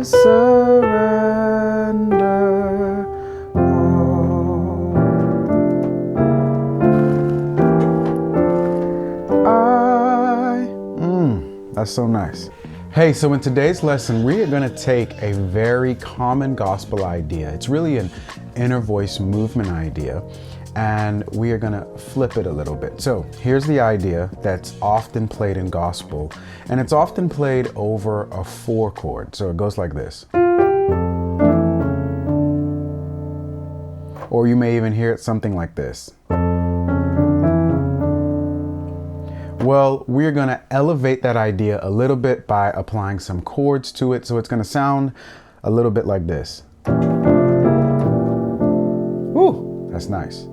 surrender all. That's so nice. Hey, so in today's lesson, we are going to take a very common gospel idea. It's really an inner voice movement idea, and we are going to flip it a little bit. So here's the idea that's often played in gospel, and it's often played over a 4 chord. So it goes like this. Or you may even hear it something like this. Well, we're going to elevate that idea a little bit by applying some chords to it. So it's going to sound a little bit like this. Woo, that's nice.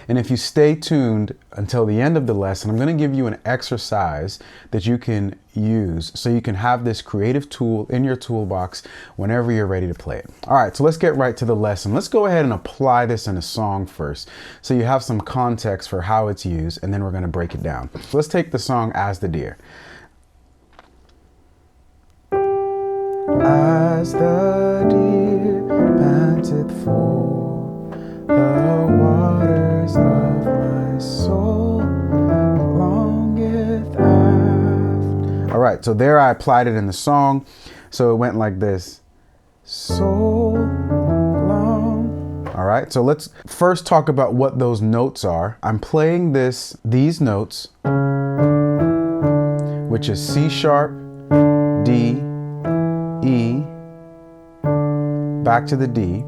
And if you stay tuned until the end of the lesson, I'm going to give you an exercise that you can use so you can have this creative tool in your toolbox whenever you're ready to play it. All right, so let's get right to the lesson. Let's go ahead and apply this in a song first so you have some context for how it's used, and then we're going to break it down. So let's take the song As the Deer. As the deer panteth for the waters of my soul longeth after. All right, so there I applied it in the song. So it went like this. So long. All right, so let's first talk about what those notes are. I'm playing these notes, which is C sharp, D, E, back to the D,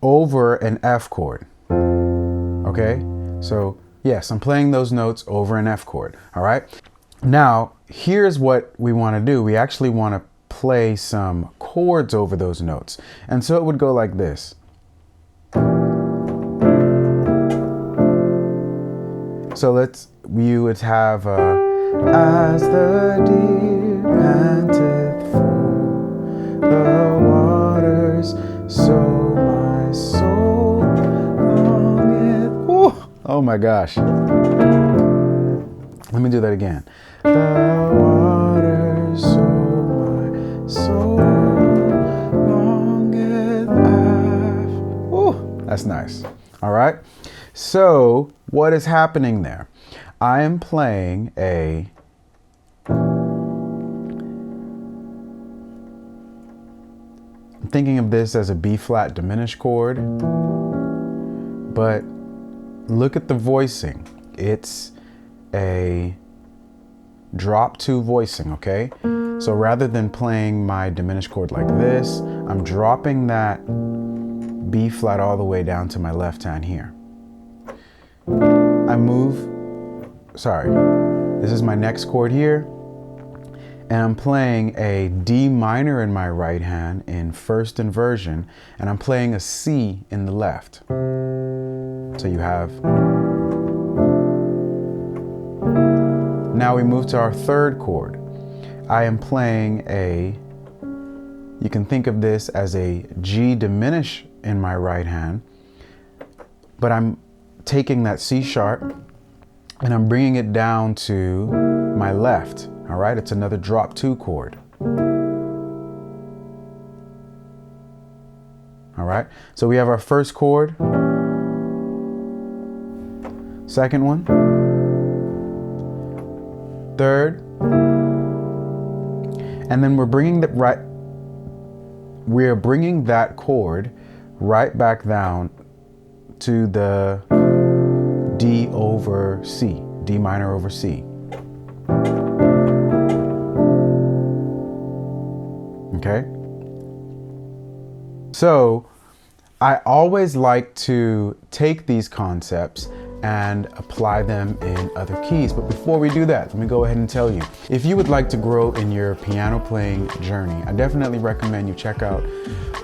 over an F chord. Okay, so yes, I'm playing those notes over an F chord. All right, now here's what we want to do. We actually want to play some chords over those notes, and so it would go like this. So you would have as the deer panteth for the waters, so my soul longeth. Ooh, oh my gosh. Let me do that again. The waters, so my soul longeth after. Ooh, that's nice. All right. So what is happening there? I am playing I'm thinking of this as a B flat diminished chord, but look at the voicing. It's a drop 2 voicing, okay? So rather than playing my diminished chord like this, I'm dropping that B flat all the way down to my left hand here. This is my next chord here, and I'm playing a D minor in my right hand in first inversion, and I'm playing a C in the left. So you have. Now we move to our third chord. I am playing you can think of this as a G diminished in my right hand, but I'm taking that C sharp and I'm bringing it down to my left. All right, it's another drop 2 chord. All right, so we have our first chord, second one, third, and then we're bringing that chord right back down to the D over C, D minor over C. Okay? So I always like to take these concepts and apply them in other keys. But before we do that, let me go ahead and tell you, if you would like to grow in your piano playing journey, I definitely recommend you check out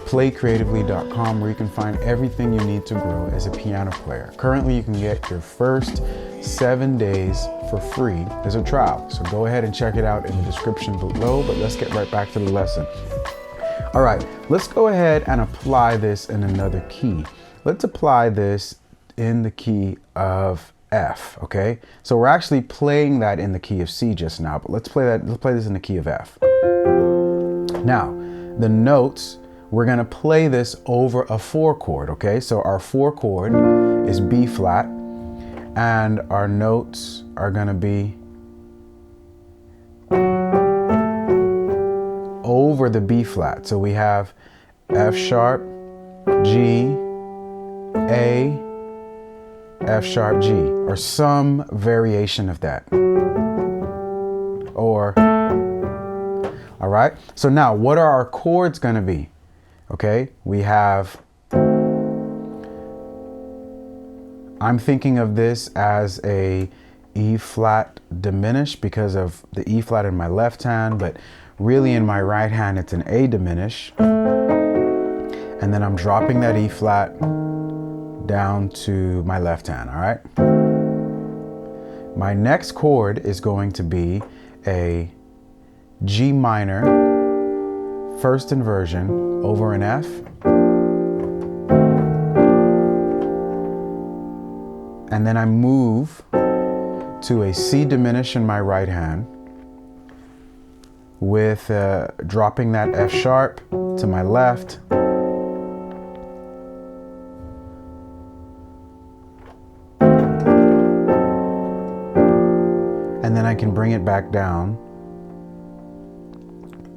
playcreatively.com, where you can find everything you need to grow as a piano player. Currently, you can get your first 7 days for free as a trial. So go ahead and check it out in the description below, but let's get right back to the lesson. All right, let's go ahead and apply this in another key. Let's apply this in the key of F, okay? So we're actually playing that in the key of C just now, but let's play this in the key of F. Now, the notes, we're gonna play this over a 4 chord, okay? So our 4 chord is B flat, and our notes are gonna be over the B flat. So we have F sharp, G, A, F sharp, G, or some variation of that. Or, all right? So now, what are our chords gonna be? Okay, we have, I'm thinking of this as a E flat diminished because of the E flat in my left hand, but really in my right hand it's an A diminished. And then I'm dropping that E flat down to my left hand, all right? My next chord is going to be a G minor, first inversion over an F. And then I move to a C diminished in my right hand with dropping that F sharp to my left. And then I can bring it back down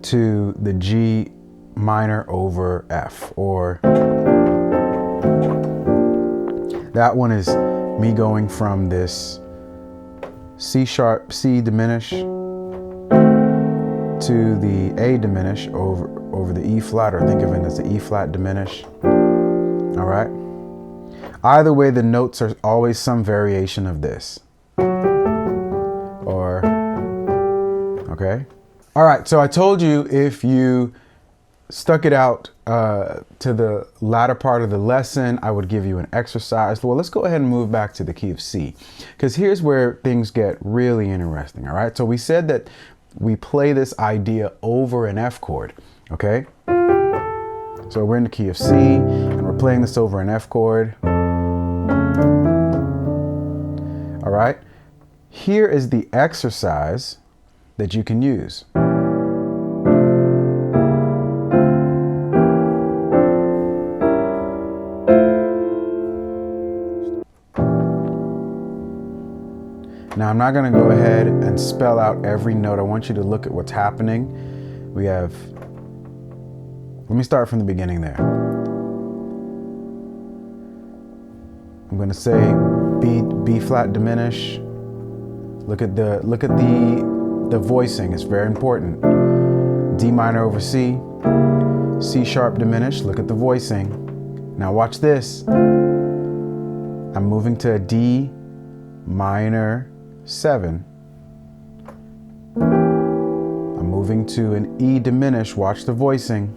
to the G minor over F, or that one is me going from this C sharp, C diminished to the A diminished over the E flat, or think of it as the E flat diminished. All right. Either way, the notes are always some variation of this. Or, okay. All right, so I told you if you stuck it out to the latter part of the lesson, I would give you an exercise. Well, let's go ahead and move back to the key of C, because here's where things get really interesting, all right? So we said that we play this idea over an F chord, okay? So we're in the key of C, and we're playing this over an F chord. All right? Here is the exercise that you can use. Now, I'm not going to go ahead and spell out every note. I want you to look at what's happening. We have, let me start from the beginning there. I'm going to say B flat diminish. Look at the voicing. It's very important. D minor over C. C sharp diminished. Look at the voicing. Now watch this. I'm moving to a D minor 7. I'm moving to an E diminished. Watch the voicing.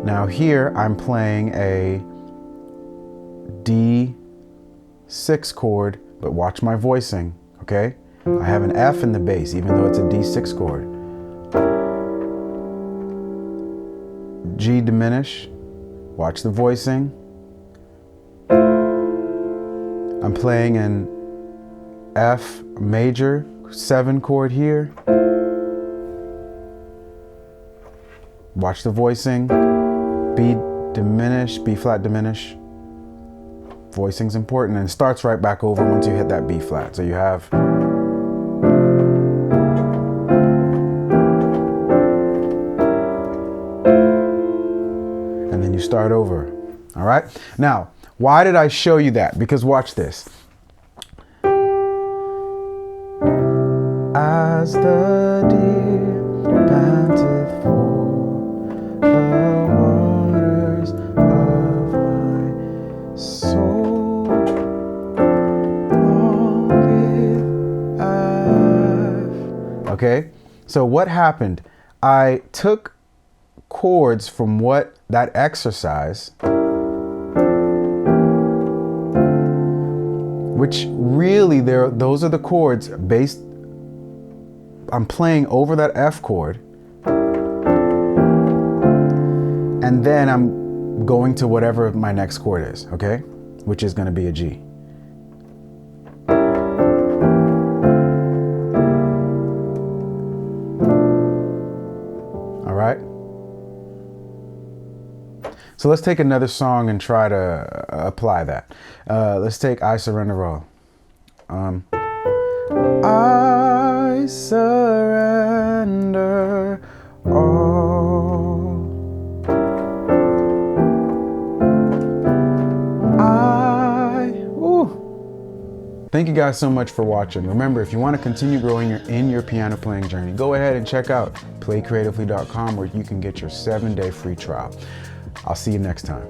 Now here I'm playing a D6 chord, but watch my voicing, okay? I have an F in the bass, even though it's a D6 chord. G diminish. Watch the voicing. I'm playing an F major 7 chord here. Watch the voicing. B diminish, B flat diminish. Voicing's important, and it starts right back over once you hit that B flat. So you have, and then you start over. All right? Now, why did I show you that? Because watch this. As the deer panteth for the waters of my soul, longeth after. Okay, so what happened? I took chords from what that exercise, which really those are the chords based. I'm playing over that F chord, and then I'm going to whatever my next chord is, okay? Which is going to be a G. So let's take another song and try to apply that. Let's take I Surrender All. I surrender all. Thank you guys so much for watching. Remember, if you want to continue growing in your piano playing journey, go ahead and check out playcreatively.com where you can get your 7-day free trial. I'll see you next time.